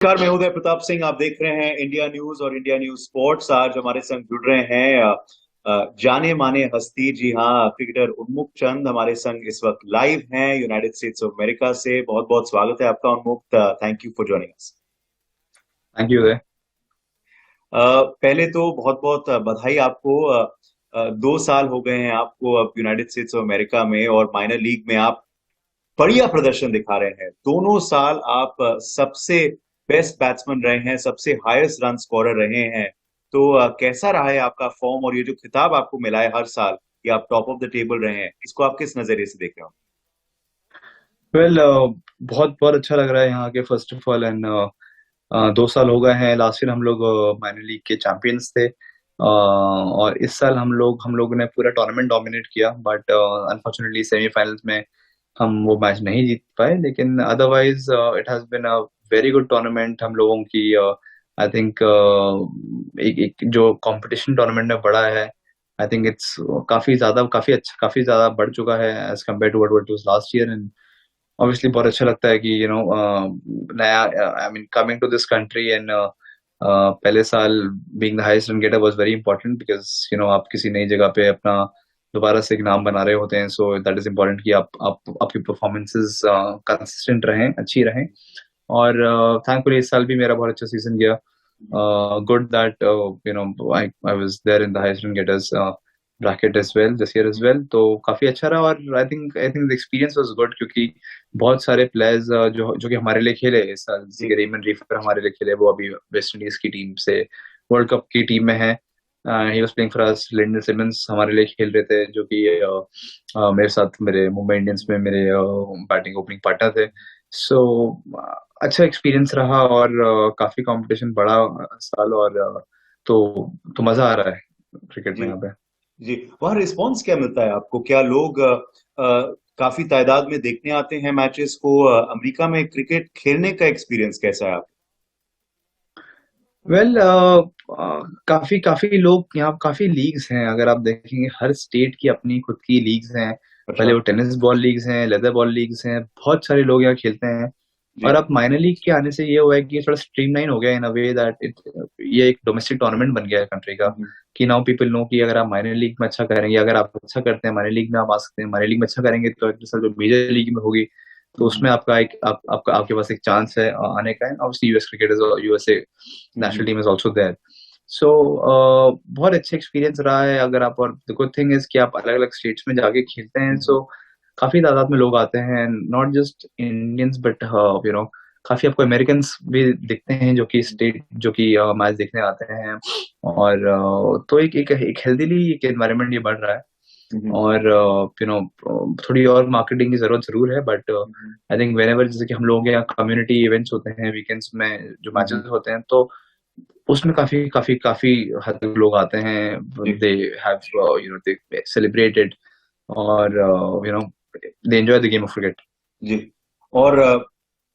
नमस्कार, मैं उदय प्रताप सिंह। आप देख रहे हैं इंडिया न्यूज और इंडिया न्यूज स्पोर्ट्स। आज हमारे संग जुड़ रहे हैं जाने माने हस्ती। जी हाँ, क्रिकेटर उन्मुक्त चंद हमारे संग इस वक्त लाइव हैं यूनाइटेड स्टेट्स ऑफ अमेरिका से। बहुत बहुत स्वागत है आपका Unmukt. Thank you for joining us. Thank you Uday. पहले तो बहुत बहुत बधाई आपको। 2 साल हो गए हैं आपको अब यूनाइटेड स्टेट्स ऑफ अमेरिका में, और माइनर लीग में आप बढ़िया प्रदर्शन दिखा रहे हैं। दोनों साल आप सबसे बेस्ट बैट्समैन रहे हैं, सबसे हाईएस्ट रन स्कोरर रहे हैं। तो कैसा रहा है आपका फॉर्म, और ये जो खिताब आपको मिला है हर साल कि आप टॉप ऑफ द टेबल रहे हैं, इसको आप किस नजरिए से देख रहे हो? वेल, बहुत बहुत अच्छा लग रहा है यहाँ के फर्स्ट ऑफ ऑल। एंड 2 साल हो गए हैं। लास्ट ईयर हम लोग माइनर लीग के चैंपियंस थे, और इस साल हम लोग ने पूरा टूर्नामेंट डोमिनेट किया, बट अनफॉर्चुनेटली सेमीफाइनल्स में हम वो मैच नहीं जीत पाए। लेकिन otherwise it has been a very good tournament हम लोगों की। आई थिंक एक एक जो कंपटीशन टूर्नामेंट में बढ़ा है, आई थिंक इट्स काफी अच्छा, काफी ज्यादा बढ़ चुका है as compared to what it was last year. And obviously बहुत अच्छा लगता है कि नया, I mean coming to this country. And पहले साल being the highest run getter was very important, because आप किसी नई जगह पे अपना दोबारा से एक नाम बना रहे होते हैं। सो दैट इज इम्पोर्टेंट कि आप आपकी परफॉर्मेंसेस कंसिस्टेंट रहें, अच्छी रहें। और थैंकफुली इस साल भी मेरा बहुत अच्छा सीजन गया। Good that I was there in the highest run getters bracket as well this year as well. तो काफी अच्छा रहा। और I think the experience was good, क्योंकि बहुत सारे प्लेयर्स जो जो कि हमारे लिए खेले इस साल, जैसे कि जी। रेमन रीफर हमारे लिए खेले, वो अभी वेस्ट इंडीज की टीम से वर्ल्ड कप की टीम में है। He was playing for us. Lendl Simmons हमारे लिए खेल रहे थे, जो कि मेरे साथ मेरे मुंबई इंडियंस में मेरे बैटिंग ओपनिंग पार्टनर थे। सो अच्छा एक्सपीरियंस रहा। और काफी कंपटीशन बढ़ा साल। और तो मजा आ रहा है क्रिकेट जी। में यहाँ पे। जी। वहाँ रिस्पॉन्स क्या मिलता है आपको? क्या लोग काफी तादाद में देखने आते हैं मैचेस को? अमेरिका में क्रिकेट खेलने का एक्सपीरियंस कैसा है आपका? वेल, काफी काफी लोग यहाँ, काफी लीग्स हैं। अगर आप देखेंगे हर स्टेट की अपनी खुद की लीग्स हैं। अच्छा। पहले वो टेनिस बॉल लीग्स हैं, लेदर बॉल लीग्स हैं, बहुत सारे लोग यहाँ खेलते हैं। जी। और अब माइनर लीग के आने से ये हुआ है कि ये थोड़ा स्ट्रीमलाइन हो गया इन अ वे दैट इट, ये एक डोमेस्टिक टूर्नामेंट बन गया है कंट्री का। हम्म। कि नाउ पीपल नो कि अगर आप माइनर लीग में अच्छा करेंगे, अगर आप अच्छा करते हैं माइनर लीग में, आप आ सकते हैं। माइनर लीग में अच्छा करेंगे तो अगले साल जो मेजर लीग में होगी, तो उसमें हम्म। आपका एक आपका आपके पास एक चांस है आने का। Obviously US cricket is, USA national hmm. Team is also there. So बहुत अच्छा एक्सपीरियंस रहा है। अगर आप, और द गुड थिंग इज कि आप अलग अलग स्टेट्स में जाके खेलते हैं, हम्म। सो काफी तादाद में लोग आते हैं। नॉट जस्ट इंडियंस बट काफी आपको अमेरिकन्स भी दिखते हैं, जो कि स्टेट, जो कि मैच देखने आते हैं। और तो एक हेल्दीली एक एनवायरनमेंट ये बढ़ रहा है। हम्म। और थोड़ी और मार्केटिंग की जरूरत जरूर है, but hmm. I think when जैसे कि हम लोगों के यहाँ कम्युनिटी इवेंट्स होते हैं वीकेंड्स में, जो मैचेस हम्म। होते हैं, तो उसमें काफी काफी काफी हद तक लोग आते हैं। जी। They have they celebrated. और they enjoy the game of cricket. जी। और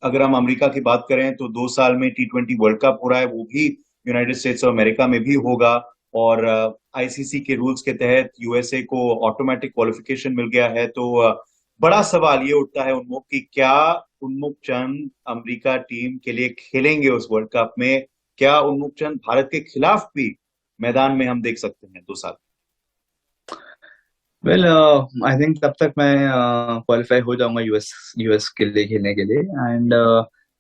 अगर हम अमेरिका की बात करें तो 2 साल में T20 वर्ल्ड कप हो रहा है, वो भी यूनाइटेड स्टेट्स ऑफ अमेरिका में भी होगा। और आईसीसी के रूल्स के तहत यूएसए को ऑटोमेटिक क्वालिफिकेशन मिल गया है। तो बड़ा सवाल ये उठता है उन्मुख कि क्या उन्मुख चंद अमेरिका टीम के लिए खेलेंगे उस वर्ल्ड कप में? क्या उन्मुख चंद भारत के खिलाफ भी मैदान में हम देख सकते हैं 2 साल? वेल, आई थिंक तब तक मैं क्वालिफाई हो जाऊंगा यूएस यूएस के लिए खेलने के लिए। एंड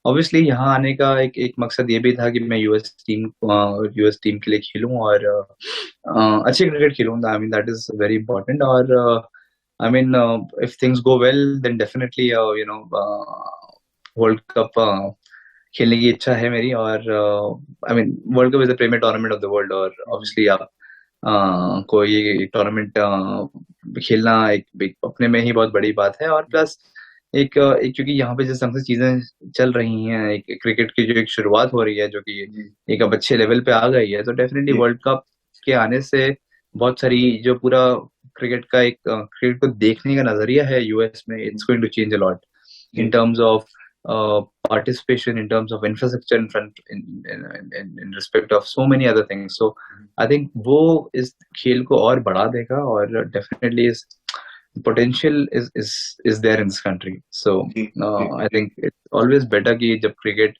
ऑब्वियसली यहाँ आने का एक एक मकसद ये भी था कि मैं यूएस टीम के लिए खेलूं, और अच्छी क्रिकेट खेलूं। I mean that is very important. और I mean if things go well then definitely world cup खेलने की इच्छा है मेरी। और I mean world cup is the premier tournament of the world. और हम्म। ऑब्वियसली आप कोई टूर्नामेंट खेलना एक अपने में ही बहुत बड़ी बात है। और प्लस एक क्योंकि यहाँ पे जिस ढंग से चीजें चल रही हैं, एक क्रिकेट की जो एक शुरुआत हो रही है, जो कि जी। एक अब अच्छे लेवल पे आ गई है, तो डेफिनेटली जी। वर्ल्ड कप के आने से बहुत सारी जो पूरा क्रिकेट का एक क्रिकेट को देखने का नजरिया है यूएस में, it's going to change a lot जी। in terms of participation, in terms of infrastructure, in front in respect of so many other things. So I think वो इस खेल को और बढ़ा देगा। और definitely is potential is there in this country. So ji. Ji. I think it's always better कि जब क्रिकेट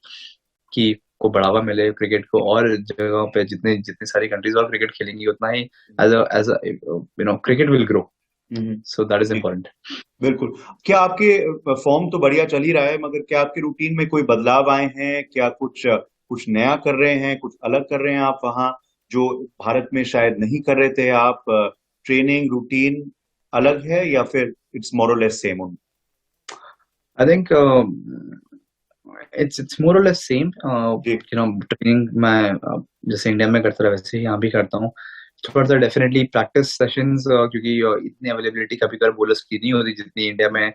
की को बढ़ावा मिले क्रिकेट को, और जगहों पे जितने जितनी सारी कंट्रीज और क्रिकेट खेलेंगी उतना ही as a cricket will grow, hmm. So that is जी, इम्पोर्टेंट। बिल्कुल। क्या आपके फॉर्म तो बढ़िया चल ही रहा है, मगर क्या आपके रूटीन में कोई बदलाव आए हैं? क्या कुछ कुछ नया कर रहे हैं, कुछ अलग कर रहे हैं आप वहाँ, जो भारत में शायद नहीं कर रहे थे आप? ट्रेनिंग रूटीन अलग है या फिर इट्स मोर और less same? I think it's more और लेस सेम। जी। ट्रेनिंग मैं जैसे इंडिया में करता था वैसे ही यहाँ भी करता हूँ। थोड़ा सा डेफिनेटली प्रैक्टिस सेशंस, क्योंकि इतनी अवेलेबिलिटी कभी कभार बॉलर्स की नहीं होती जितनी इंडिया में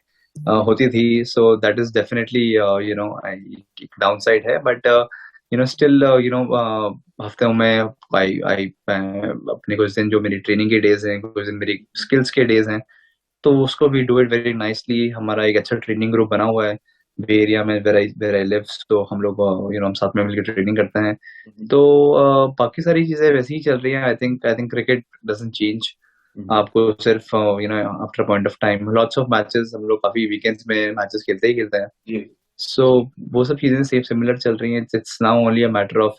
होती थी, सो दैट इज डेफिनेटली एक डाउन साइड है, बट स्टिल हफ्ते में आई आई अपने कुछ दिन जो मेरी ट्रेनिंग के डेज हैं, कुछ दिन मेरी स्किल्स के डेज हैं, तो उसको भी डू इट वेरी नाइसली। हमारा एक अच्छा ट्रेनिंग ग्रुप बना हुआ है बे एरिया में, वेर आई लिव, तो हम लोग हम साथ में मिलकर ट्रेनिंग करते हैं। हम्म। तो बाकी सारी चीजें वैसे ही चल रही हैं। I think cricket doesn't change. Hmm. आपको सिर्फ after point of time lots of matches, हम लोग काफी वीकेंड्स में मैचेस खेलते ही खेलते हैं। जी। सो वो सब चीजें सेम सिमिलर चल रही हैं। It's now only a matter of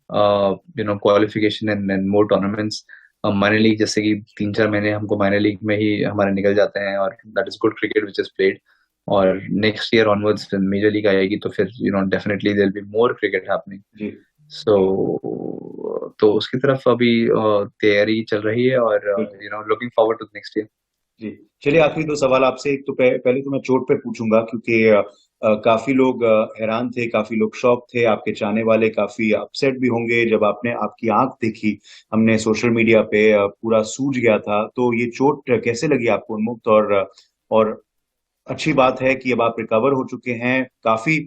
qualification and more tournaments. Minor league जैसे कि 3-4 महीने हमको माइनर लीग में ही हमारे निकल जाते हैं, और that is good cricket which is played. और next year onwards major league आएगी, तो फिर definitely there will be more cricket happening. जी। सो तो उसकी तरफ अभी तैयारी चल रही है, और बिल्कुल। Looking forward to next year. जी। चलिए, आखिरी दो सवाल आपसे। एक तो पहले तो मैं चोट पे पूछूंगा, क्योंकि काफी लोग हैरान थे, काफी लोग शॉक थे, आपके चाहने वाले काफी अपसेट भी होंगे जब आपने आपकी आंख देखी। हमने सोशल मीडिया पे पूरा सूज गया था। तो ये चोट कैसे लगी आपको उन्मुक्त? और अच्छी बात है कि अब आप रिकवर हो चुके हैं। काफी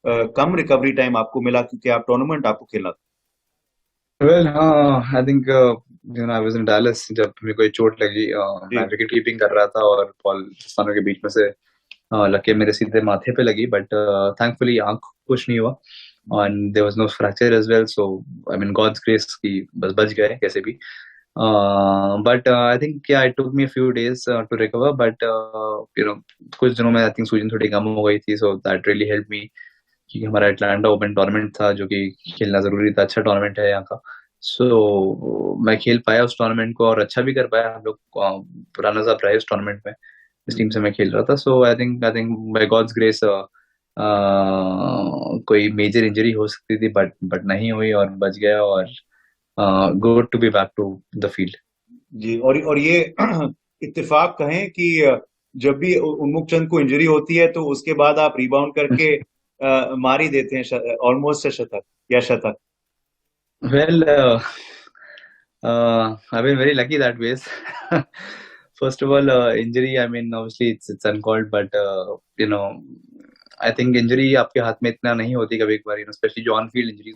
कम रिकवरी टाइम आपको मिला, क्योंकि आप टूर्नामेंट आपको खेलना था। वेल हाँ, I think I was in Dallas जब मेरे को ये चोट लगी। मैं जी। विकेट कीपिंग कर रहा था और बॉल स्थानों के बीच में से लग के मेरे सीधे माथे पे लगी, बट थैंकफुली आंख को कुछ नहीं हुआ, and there was no fracture as well, so I mean God's grace की बस बच गए कैसे भी। But I think yeah it took me a few days to recover, but कुछ दिनों में आई थिंक सूजन थोड़ी कम हो गई थी, so that really help me. क्योंकि हमारा एटलांटा ओपन टूर्नामेंट था जो कि खेलना जरूरी था, अच्छा टूर्नामेंट है यहाँ का। सो मैं खेल पाया उस टूर्नामेंट को, और अच्छा भी कर पाया। हम लोग पुराना साहब रहे उस टूर्नामेंट में, इस टीम से मैं खेल रहा था। So I think by God's grace कोई मेजर इंजरी हो सकती थी, बट नहीं हुई और बच गया, और good to be back to the field. जी। और ये इत्तेफाक कहें कि जब भी उन्मुक्त चंद को इंजरी होती है, तो उसके बाद आप रिबाउंड करके मार ही देते हैं, ऑलमोस्ट शतक या शतक। Well I've been very lucky that ways. First of all, injury. I mean, obviously it's uncalled, but I think injury आपके हाथ में इतना नहीं होती कभी कभार, स्पेशली जो ऑन फील्ड इंजरीज